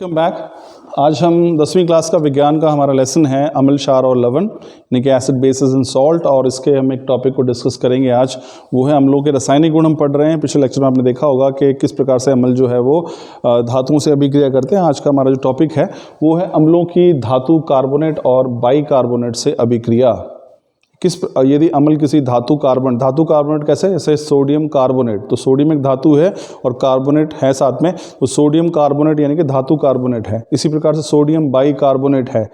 Welcome back. आज हम 10वीं क्लास का विज्ञान का हमारा लेसन है अम्ल, क्षार और लवण, यानी कि एसिड, बेसिस एंड सॉल्ट। और इसके हम एक टॉपिक को डिस्कस करेंगे आज, वो है अम्लों के रासायनिक गुण हम पढ़ रहे हैं। पिछले लेक्चर में आपने देखा होगा कि किस प्रकार से अम्ल जो है वो धातुओं से अभिक्रिया करते हैं। आज का हमारा जो टॉपिक है वो है अम्लों की धातु कार्बोनेट और बाइकार्बोनेट से अभिक्रिया। यदि अम्ल किसी धातु कार्बोनेट कैसे, जैसे सोडियम कार्बोनेट, तो सोडियम एक धातु है और कार्बोनेट है साथ में, तो सोडियम कार्बोनेट यानी कि धातु कार्बोनेट है। इसी प्रकार से सोडियम बाइकार्बोनेट है,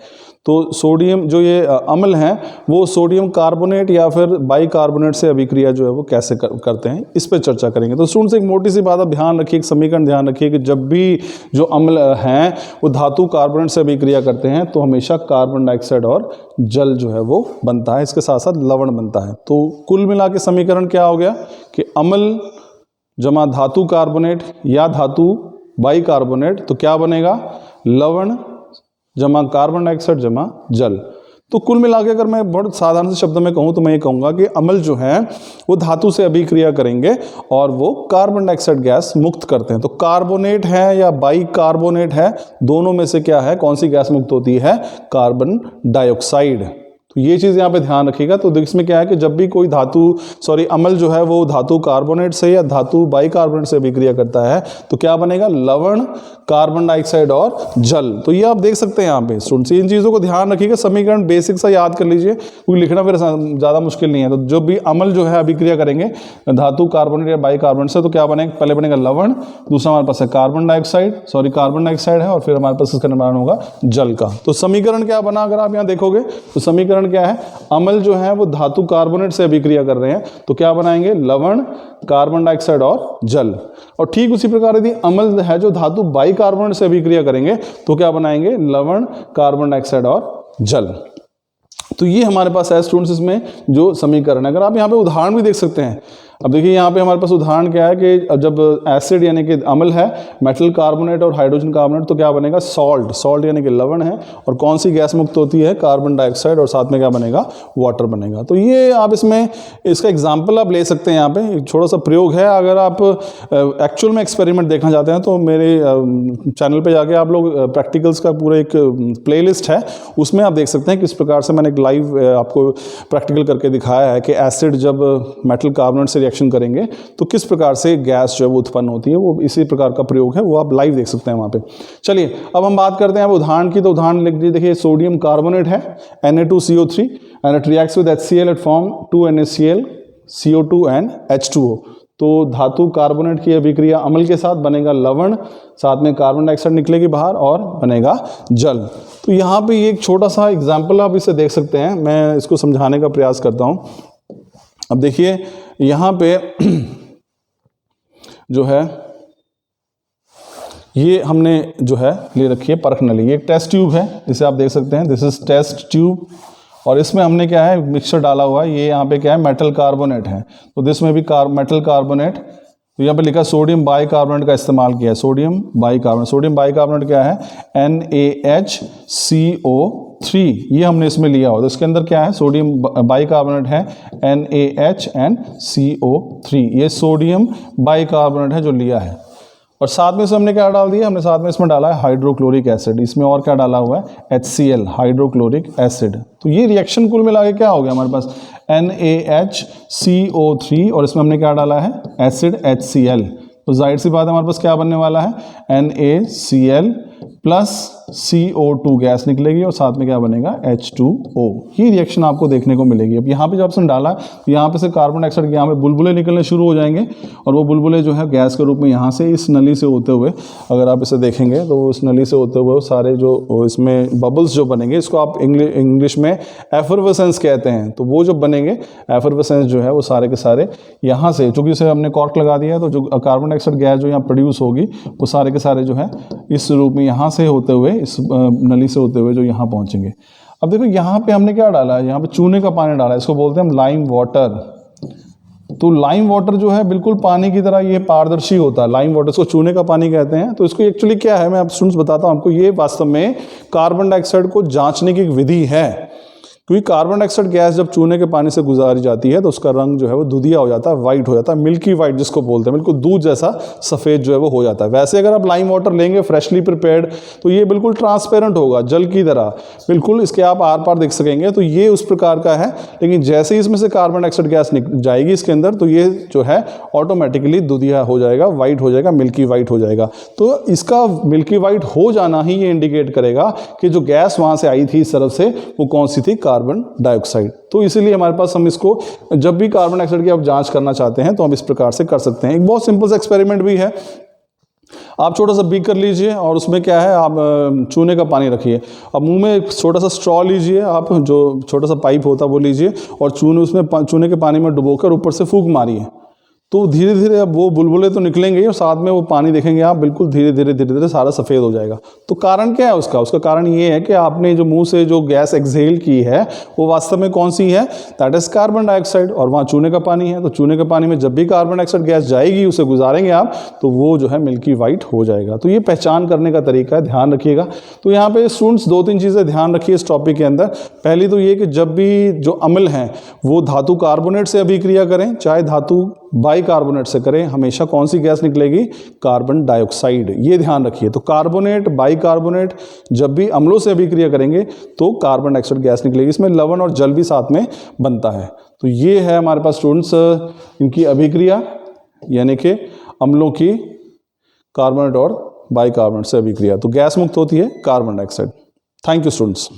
तो सोडियम जो ये अम्ल है वो सोडियम कार्बोनेट या फिर बाइकार्बोनेट से अभिक्रिया जो है वो कैसे करते हैं, इस पर चर्चा करेंगे। तो स्टूडेंट्स एक मोटी सी बात आप ध्यान रखिए, एक समीकरण ध्यान रखिए कि जब भी जो अम्ल हैं वो धातु कार्बोनेट से अभिक्रिया करते हैं तो हमेशा कार्बन डाइऑक्साइड और जल जो है वो बनता है, इसके साथ साथ लवण बनता है। तो कुल मिला के समीकरण क्या हो गया कि अम्ल जमा धातु कार्बोनेट या धातु बाइकार्बोनेट, तो क्या बनेगा, लवण जमा कार्बन डाइऑक्साइड जमा जल। तो कुल मिला के अगर मैं बहुत साधारण से शब्दों में कहूँ तो मैं ये कहूँगा कि अम्ल जो है वो धातु से अभिक्रिया करेंगे और वो कार्बन डाइऑक्साइड गैस मुक्त करते हैं। तो कार्बोनेट है या बाइकार्बोनेट है, दोनों में से क्या है, कौन सी गैस मुक्त होती है, कार्बन डाइऑक्साइड। तो ये चीज़ यहाँ पे ध्यान रखिएगा। तो इसमें क्या है कि जब भी कोई अम्ल जो है वो धातु कार्बोनेट से या धातु बाइकार्बोनेट से अभिक्रिया करता है तो क्या बनेगा, लवण, कार्बन डाइऑक्साइड और जल। तो ये आप देख सकते हैं यहाँ पे स्टूडेंट्स, इन चीज़ों को ध्यान रखिएगा, समीकरण बेसिक सा याद कर लीजिए, क्योंकि लिखना फिर ज़्यादा मुश्किल नहीं है। तो जब भी अम्ल जो है अभिक्रिया करेंगे धातु कार्बोनेट या बाइकार्बोनेट से, तो क्या बनेगा, पहले बनेगा लवण, दूसरा हमारे पास है कार्बन डाइऑक्साइड है, और फिर हमारे पास इसका निर्माण होगा जल का। तो समीकरण क्या बना, अगर आप यहाँ देखोगे तो समीकरण क्या है, अम्ल जो है वो धातु कार्बोनेट से अभिक्रिया कर रहे हैं तो क्या बनाएंगे, लवण, कार्बन डाइऑक्साइड और जल। और ठीक उसी प्रकार यदि अम्ल है जो धातु बाइकार्बोनेट से अभिक्रिया करेंगे तो क्या बनाएंगे, लवण, कार्बन डाइऑक्साइड और जल। तो ये हमारे पास है स्टूडेंट्स इसमें जो समीकरण है। अगर आप यहाँ पे उदाहरण भी देख सकते हैं, अब देखिए यहाँ पे हमारे पास उदाहरण क्या है कि जब एसिड यानी कि अम्ल है, मेटल कार्बोनेट और हाइड्रोजन कार्बोनेट, तो क्या बनेगा, सॉल्ट यानी कि लवण है, और कौन सी गैस मुक्त होती है, कार्बन डाइऑक्साइड, और साथ में क्या बनेगा, वाटर बनेगा। तो ये आप इसमें इसका एग्जाम्पल आप ले सकते हैं। यहाँ पे एक छोटा सा प्रयोग है, अगर आप एक्चुअल में एक्सपेरिमेंट देखना चाहते हैं तो मेरे चैनल पर जाके आप लोग प्रैक्टिकल्स का पूरा एक प्ले लिस्ट है, उसमें आप देख सकते हैं किस प्रकार से मैंने एक लाइव आपको प्रैक्टिकल करके दिखाया है कि एसिड जब मेटल कार्बोनेट से रिएक्शन करेंगे तो किस प्रकार से गैस जो है वो उत्पन्न होती है। वो इसी प्रकार का प्रयोग है, वो आप लाइव देख सकते हैं वहाँ पे। चलिए अब हम बात करते हैं उदाहरण की। तो उदाहरण लिख लीजिए, देखिए सोडियम कार्बोनेट है Na2CO3 and it reacts with HCl, it form 2NaCl, CO2 and H2O। तो धातु कार्बोनेट की अभिक्रिया अम्ल के साथ बनेगा लवण, साथ में कार्बन डाइऑक्साइड निकलेगी बाहर और बनेगा जल। तो यहाँ पे ये एक छोटा सा एग्जाम्पल आप इसे देख सकते हैं, मैं इसको समझाने का प्रयास करता हूँ। अब देखिए यहाँ पे जो है ये हमने जो है ले रखी है परख नली, ये एक टेस्ट ट्यूब है, इसे आप देख सकते हैं, दिस इज टेस्ट ट्यूब, और इसमें हमने क्या है, मिक्सचर डाला हुआ है। ये यहाँ पे क्या है, मेटल कार्बोनेट है, तो दिस में भी मेटल कार्बोनेट, तो यहाँ पे लिखा सोडियम बाइकार्बोनेट का इस्तेमाल किया है, सोडियम बाइकार्बोनेट क्या है, NaHCO3, ये हमने इसमें लिया हो। तो इसके अंदर क्या है, सोडियम बाइकार्बोनेट है, NaH एंड CO3, ये सोडियम बाइकार्बोनेट है जो लिया है। और साथ में हमने क्या डाल दिया, हमने साथ में इसमें डाला है हाइड्रोक्लोरिक एसिड, इसमें और क्या डाला हुआ है, HCl, हाइड्रोक्लोरिक एसिड। तो ये रिएक्शन कुल मिला के क्या हो गया हमारे पास, NaHCO3, और इसमें हमने क्या डाला है, एसिड HCl। तो जाहिर सी बात है हमारे पास क्या बनने वाला है, NaCl प्लस CO2 गैस निकलेगी और साथ में क्या बनेगा, H2O। ये रिएक्शन आपको देखने को मिलेगी। अब यहाँ पे जब हमने डाला तो यहाँ पे से कार्बन डाइऑक्साइड के यहाँ पे बुलबुले निकलने शुरू हो जाएंगे, और वो बुलबुले जो है गैस के रूप में यहाँ से इस नली से होते हुए, अगर आप इसे देखेंगे तो इस नली से होते हुए सारे जो इसमें बबल्स जो बनेंगे, इसको आप इंग्लिश में एफरवेसेंस कहते हैं। तो वो जो बनेंगे एफरवेसेंस जो है वो सारे के सारे यहाँ से, चूँकि इसे हमने कॉर्क लगा दिया है, तो जो कार्बन डाइऑक्साइड गैस जो यहाँ प्रोड्यूस होगी वो सारे के सारे जो है इस रूप में यहाँ से होते हुए, इस नली से होते हुए जो यहाँ पहुँचेंगे। अब देखो यहाँ पे हमने क्या डाला है, यहाँ पे चूने का पानी डाला है, इसको बोलते हैं हम लाइम वाटर। तो लाइम वाटर जो है बिल्कुल पानी की तरह ये पारदर्शी होता है, लाइम वाटर, इसको चूने का पानी कहते हैं। तो इसको एक्चुअली क्या है, मैं आप स्टूडेंट्स बताता हूँ आपको, ये वास्तव में कार्बन डाइऑक्साइड को जांचने की एक विधि है। क्योंकि कार्बन डाइऑक्साइड गैस जब चूने के पानी से गुजारी जाती है तो उसका रंग जो है वो दूधिया हो जाता है, वाइट हो जाता है, मिल्की वाइट जिसको बोलते हैं, बिल्कुल दूध जैसा सफ़ेद जो है वो हो जाता है। वैसे अगर आप लाइम वाटर लेंगे फ्रेशली प्रिपेयर्ड तो ये बिल्कुल ट्रांसपेरेंट होगा, जल की तरह, बिल्कुल इसके आप आर पार देख सकेंगे। तो ये उस प्रकार का है, लेकिन जैसे ही इसमें से कार्बन डाइऑक्साइड गैस जाएगी इसके अंदर तो ये जो है ऑटोमेटिकली दूधिया हो जाएगा, वाइट हो जाएगा, मिल्की वाइट हो जाएगा। तो इसका मिल्की वाइट हो जाना ही ये इंडिकेट करेगा कि जो गैस वहाँ से आई थी इस तरफ से वो कौन सी थी, कार्बन डाइऑक्साइड। तो इसीलिए हमारे पास हम इसको जब भी कार्बन डाइऑक्साइड की आप जांच करना चाहते हैं तो हम इस प्रकार से कर सकते हैं। एक बहुत सिंपल सा एक्सपेरिमेंट भी है, आप छोटा सा बीकर लीजिए और उसमें क्या है, आप चूने का पानी रखिए। अब मुंह में एक छोटा सा स्ट्रॉ लीजिए, आप जो छोटा सा पाइप होता है वो लीजिए और चूने के पानी में डुबोकर ऊपर से फूंक मारिए। तो धीरे धीरे अब वो बुलबुले तो निकलेंगे और साथ में वो पानी देखेंगे आप, बिल्कुल धीरे धीरे सारा सफ़ेद हो जाएगा। तो कारण क्या है उसका कारण ये है कि आपने जो मुंह से जो गैस एक्सहेल की है वो वास्तव में कौन सी है, दैट इज कार्बन डाइऑक्साइड, और वहाँ चूने का पानी है। तो चूने के पानी में जब भी कार्बन डाइऑक्साइड गैस जाएगी, उसे गुजारेंगे आप, तो वो जो है मिल्की वाइट हो जाएगा। तो ये पहचान करने का तरीका है, ध्यान रखिएगा। तो यहाँ पे स्टूडेंट्स 2-3 चीज़ें ध्यान रखिए इस टॉपिक के अंदर। पहली तो ये कि जब भी जो अम्ल हैं वो धातु कार्बोनेट से अभिक्रिया करें, चाहे धातु बाइकार्बोनेट से करें, हमेशा कौन सी गैस निकलेगी, कार्बन डाइऑक्साइड। ये ध्यान रखिए। तो कार्बोनेट, बाइकार्बोनेट जब भी अम्लों से अभिक्रिया करेंगे तो कार्बन डाइऑक्साइड गैस निकलेगी। इसमें लवण और जल भी साथ में बनता है। तो ये है हमारे पास स्टूडेंट्स इनकी अभिक्रिया, यानी कि अम्लों की कार्बोनेट और बाइकार्बोनेट से अभिक्रिया। तो गैस मुक्त होती है carbon dioxide. Thank you students.